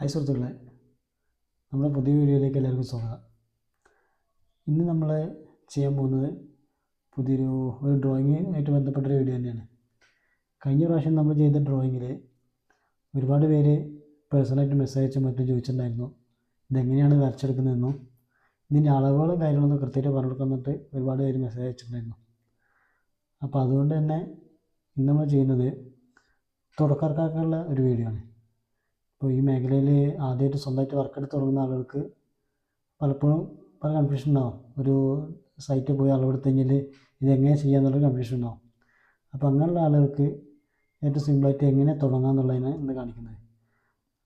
Hi സുഹൃത്തുക്കളെ, നമ്മുടെ പുതിയ വീഡിയോയിലേക്ക് എല്ലാവർക്കും സ്വാഗതം. ഇന്ന് നമ്മൾ ചെയ്യാൻ പോകുന്നത് ഒരു ഡ്രോയിങ് ആയിട്ട് ബന്ധപ്പെട്ടൊരു വീഡിയോ തന്നെയാണ്. കഴിഞ്ഞ പ്രാവശ്യം നമ്മൾ ചെയ്ത ഡ്രോയിങ്ങിൽ ഒരുപാട് പേര് പേഴ്സണലായിട്ട് മെസ്സേജ് അയച്ചും മറ്റും ചോദിച്ചിട്ടുണ്ടായിരുന്നു ഇതെങ്ങനെയാണ് വരച്ചെടുക്കുന്നതെന്നും ഇതിൻ്റെ അളവുകളും കാര്യങ്ങളൊന്നും കൃത്യമായിട്ട് പറഞ്ഞു കൊടുക്കുന്നിട്ട് ഒരുപാട് പേര് മെസ്സേജ് അയച്ചിട്ടുണ്ടായിരുന്നു. അപ്പോൾ അതുകൊണ്ട് തന്നെ ഇന്ന് നമ്മൾ ചെയ്യുന്നത് തുടക്കക്കാർക്കുള്ള ഒരു വീഡിയോ ആണ്. ഇപ്പോൾ ഈ മേഖലയിൽ ആദ്യമായിട്ട് സ്വന്തമായിട്ട് വർക്കെടുത്ത് തുടങ്ങുന്ന ആളുകൾക്ക് പലപ്പോഴും പല കൺഫ്യൂഷൻ ഉണ്ടാവും. ഒരു സൈറ്റിൽ പോയി അളവെടുത്ത് കഴിഞ്ഞാൽ ഇതെങ്ങനെ ചെയ്യാമെന്നുള്ള കൺഫ്യൂഷൻ ഉണ്ടാവും. അപ്പോൾ അങ്ങനെയുള്ള ആളുകൾക്ക് ഏറ്റവും സിമ്പിളായിട്ട് എങ്ങനെ തുടങ്ങാം എന്നുള്ളതിനെ ഇന്ന് കാണിക്കുന്നത്.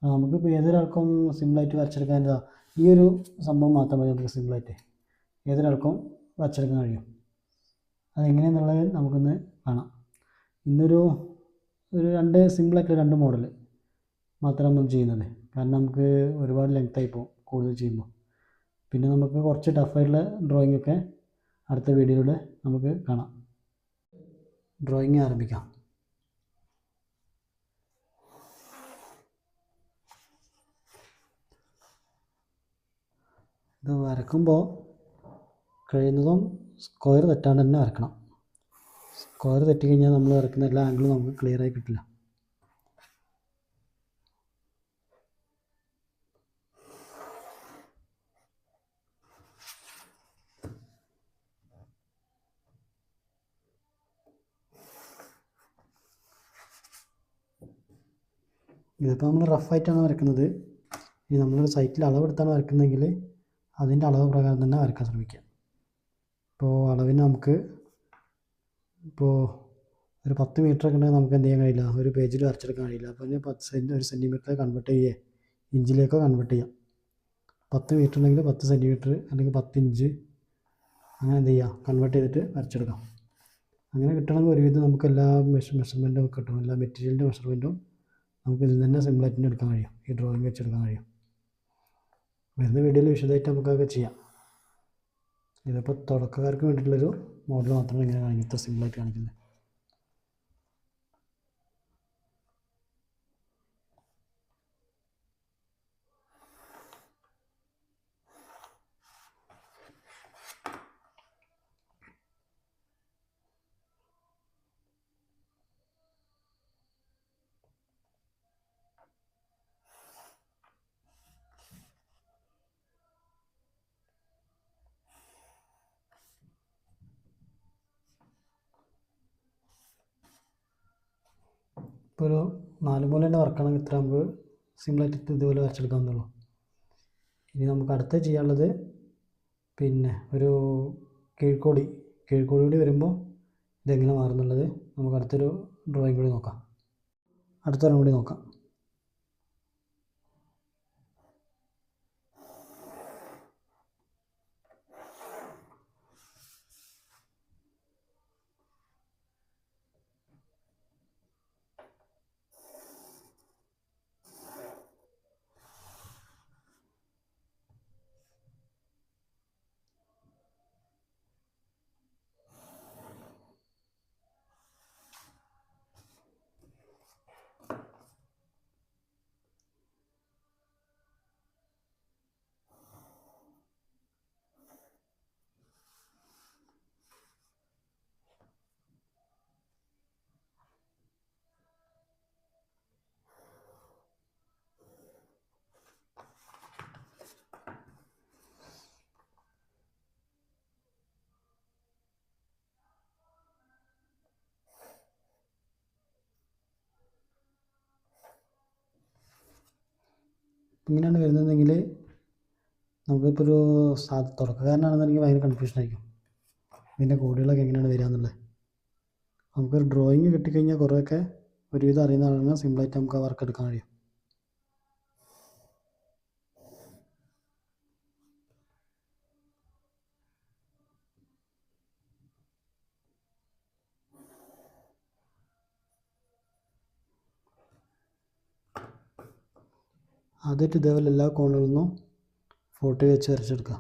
നമുക്കിപ്പോൾ ഏതൊരാൾക്കും സിമ്പിളായിട്ട് വരച്ചെടുക്കാൻ ഈ ഒരു സംഭവം മാത്രം മതി. നമുക്ക് സിമ്പിളായിട്ട് ഏതൊരാൾക്കും വരച്ചെടുക്കാൻ കഴിയും. അതെങ്ങനെയെന്നുള്ളത് നമുക്കൊന്ന് കാണാം. ഇന്നൊരു സിമ്പിളായിട്ടുള്ള രണ്ട് മോഡൽ മാത്രം നമ്മൾ ചെയ്യുന്നത്. കാരണം നമുക്ക് ഒരുപാട് ലെങ്തായി പോകും കൂടുതൽ ചെയ്യുമ്പോൾ. പിന്നെ നമുക്ക് കുറച്ച് ടഫായിട്ടുള്ള ഡ്രോയിങ് ഒക്കെ അടുത്ത വീഡിയോയിലൂടെ നമുക്ക് കാണാം. ഡ്രോയിങ് ആരംഭിക്കാം. ഇത് വരക്കുമ്പോൾ കഴിയുന്നതും സ്ക്വയർ തെറ്റാണ്ട് തന്നെ വരക്കണം. സ്ക്വയർ തെറ്റിക്കഴിഞ്ഞാൽ നമ്മൾ വരക്കുന്ന എല്ലാ ആംഗിളും നമുക്ക് ക്ലിയറായി കിട്ടില്ല. ഇതിപ്പോൾ നമ്മൾ റഫായിട്ടാണ് വരക്കുന്നത്. ഇനി നമ്മളൊരു സൈറ്റിൽ അളവെടുത്താണ് വരക്കുന്നതെങ്കിൽ അതിൻ്റെ അളവ് പ്രകാരം തന്നെ വരക്കാൻ ശ്രമിക്കുക. ഇപ്പോൾ അളവിന് നമുക്ക് ഒരു 10 മീറ്റർ ഒക്കെ ഉണ്ടെങ്കിൽ നമുക്ക് എന്ത് ചെയ്യാൻ കഴിയില്ല, ഒരു പേജിൽ വരച്ചെടുക്കാൻ കഴിയില്ല. അപ്പോൾ ഒരു സെൻറ്റിമീറ്റർ കൺവേർട്ട് ചെയ്യുക, ഇഞ്ചിലേക്കോ കൺവേർട്ട് ചെയ്യാം. 10 മീറ്റർ ഉണ്ടെങ്കിൽ 10 സെൻറ്റിമീറ്റർ അല്ലെങ്കിൽ 10 ഇഞ്ച് അങ്ങനെ എന്ത് ചെയ്യുക, കൺവേർട്ട് ചെയ്തിട്ട് വരച്ചെടുക്കാം. അങ്ങനെ കിട്ടണമെങ്കിൽ ഒരുവിധം നമുക്ക് എല്ലാ മെഷർമെൻറ്റും കിട്ടും. എല്ലാ മെറ്റീരിയലിൻ്റെ മെഷർമെൻറ്റും നമുക്ക് ഇതിൽ തന്നെ സിമ്പിളായിട്ട് എടുക്കാൻ കഴിയും. ഈ ഡ്രോയിങ് വെച്ചെടുക്കാൻ കഴിയും. വരുന്ന വീഡിയോയിൽ വിശദമായിട്ട് നമുക്കൊക്കെ ചെയ്യാം. ഇതിപ്പോൾ തുടക്കക്കാർക്ക് വേണ്ടിയിട്ടുള്ളൊരു മോഡൽ മാത്രമാണ് ഇങ്ങനെ കാണിക്കുന്നത്, സിമ്പിളായിട്ട് കാണിക്കുന്നത്. ഇപ്പോൾ ഒരു 4 മൂലേൻ്റെ വർക്കാണെങ്കിൽ ഇത്ര നമുക്ക് സിമ്പിളായിട്ട് ഇതുപോലെ വരച്ചെടുക്കാവുന്നുള്ളൂ. ഇനി നമുക്ക് അടുത്ത ചെയ്യാനുള്ളത് ഒരു കീഴ്ക്കോടി കൂടി വരുമ്പോൾ ഇതെങ്ങനെ മാറുന്നുള്ളത് നമുക്ക് അടുത്തൊരു ഡ്രോയിങ് കൂടി നോക്കാം. അടുത്തൊരെണ്ണം കൂടി നോക്കാം. ഇങ്ങനെയാണ് വരുന്നതെങ്കിൽ നമുക്കിപ്പോൾ ഒരു തുടക്കക്കാരനാണെന്നുണ്ടെങ്കിൽ ഭയങ്കര കൺഫ്യൂഷൻ ആയിരിക്കും ഇതിൻ്റെ കോഡുകളൊക്കെ എങ്ങനെയാണ് വരിക എന്നുള്ളത്. നമുക്കൊരു ഡ്രോയിങ് കിട്ടിക്കഴിഞ്ഞാൽ കുറേയൊക്കെ ഒരുവിധം അറിയുന്ന ആളാണെങ്കിൽ സിമ്പിളായിട്ട് നമുക്ക് ആ വർക്ക് എടുക്കാൻ കഴിയും. ആദ്യമായിട്ട് ഇതേപോലെ എല്ലാ കോണുകളിൽ നിന്നും ഫോട്ടോ വെച്ച് വരച്ചെടുക്കുക.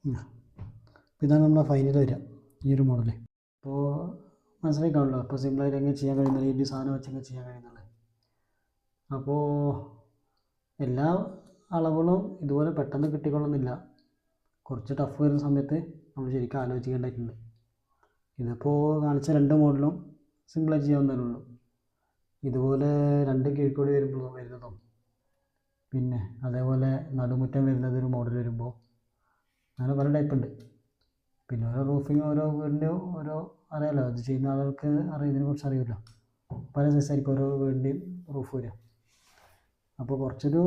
അപ്പോൾ ഇതാണ് നമ്മളെ ഫൈനൽ വരിക ഈ ഒരു മോഡൽ. അപ്പോൾ മനസ്സിലായി കാണുമല്ലോ അപ്പോൾ സിമ്പിളായിട്ട് എങ്ങനെ ചെയ്യാൻ കഴിയുന്നത്, ഈ സാധനം വെച്ചെങ്ങനെ ചെയ്യാൻ കഴിയുന്നുള്ളത്. അപ്പോൾ എല്ലാ അളവുകളും ഇതുപോലെ പെട്ടെന്ന് കിട്ടിക്കൊള്ളുന്നില്ല. കുറച്ച് ടഫ് വരുന്ന സമയത്ത് നമ്മൾ ശരിക്കും ആലോചിക്കേണ്ടതായിട്ടുണ്ട്. ഇതിപ്പോൾ കാണിച്ച 2 മോഡലും സിമ്പിളായി ചെയ്യാവുന്നതേ ഉള്ളൂ. ഇതുപോലെ 2 കീഴ്ക്കോടി വരുന്നതും പിന്നെ അതേപോലെ നടുമുറ്റം വരുന്നത് ഒരു മോഡൽ വരുമ്പോൾ അങ്ങനെ പല ടൈപ്പുണ്ട്. പിന്നെ ഓരോ റൂഫിങ് ഓരോ വീടിൻ്റെ ഓരോ അറിയാമല്ലോ, അത് ചെയ്യുന്ന ആളുകൾക്ക് ഇതിനെക്കുറിച്ച് അറിയില്ല. പല സൈസായിരിക്കും ഓരോ വീടിൻ്റെയും റൂഫ് വരിക. അപ്പോൾ കുറച്ചൊരു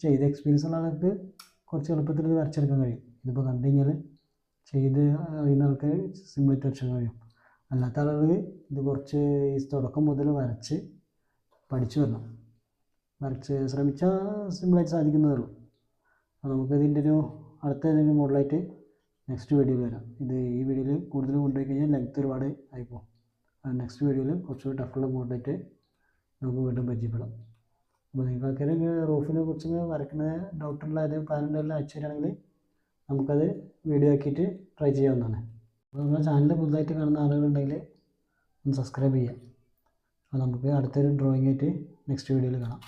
ചെയ്ത എക്സ്പീരിയൻസ് ഉള്ള ആൾക്ക് കുറച്ച് എളുപ്പത്തിൽ ഇത് വരച്ചെടുക്കാൻ കഴിയും. ഇതിപ്പോൾ കണ്ടു കഴിഞ്ഞാൽ ചെയ്ത് അറിയുന്ന ആൾക്ക് സിമ്പിളായിട്ട് വരച്ചെടുക്കാൻ കഴിയും. അല്ലാത്ത ആളുകൾ ഇത് കുറച്ച് ഈ തുടക്കം മുതൽ വരച്ച് പഠിച്ചു വരണം. വരച്ച് ശ്രമിച്ചാൽ സിമ്പിളായിട്ട് സാധിക്കുന്നതേ ഉള്ളൂ. അപ്പോൾ നമുക്ക് ഇതിൻ്റെ ഒരു അടുത്ത ഏതെങ്കിലും മോഡലായിട്ട് നെക്സ്റ്റ് വീഡിയോയിൽ വരാം. ഈ വീഡിയോയിൽ കൂടുതൽ കൊണ്ടുപോയി കഴിഞ്ഞാൽ ലെങ്ത്ത് ഒരുപാട് ആയിപ്പോകും. നെക്സ്റ്റ് വീഡിയോയിൽ കുറച്ചുകൂടി ടഫുള്ള മോഡലായിട്ട് നമുക്ക് വീണ്ടും പരിചയപ്പെടാം. അപ്പോൾ നിങ്ങൾക്ക് റൂഫിനെ കുറിച്ച് വരയ്ക്കുന്ന ഡൗട്ടുള്ള ഏതെങ്കിലും പ്ലാനുണ്ടെല്ലാം അയച്ചു തരികയാണെങ്കിൽ നമുക്കത് വീഡിയോ ആക്കിയിട്ട് ട്രൈ ചെയ്യാവുന്നതാണ്. അപ്പോൾ നമ്മുടെ ചാനൽ പുതുതായിട്ട് കാണുന്ന ആളുകളുണ്ടെങ്കിൽ ഒന്ന് സബ്സ്ക്രൈബ് ചെയ്യാം. അപ്പോൾ നമുക്ക് അടുത്തൊരു ഡ്രോയിങ് ആയിട്ട് നെക്സ്റ്റ് വീഡിയോയിൽ കാണാം.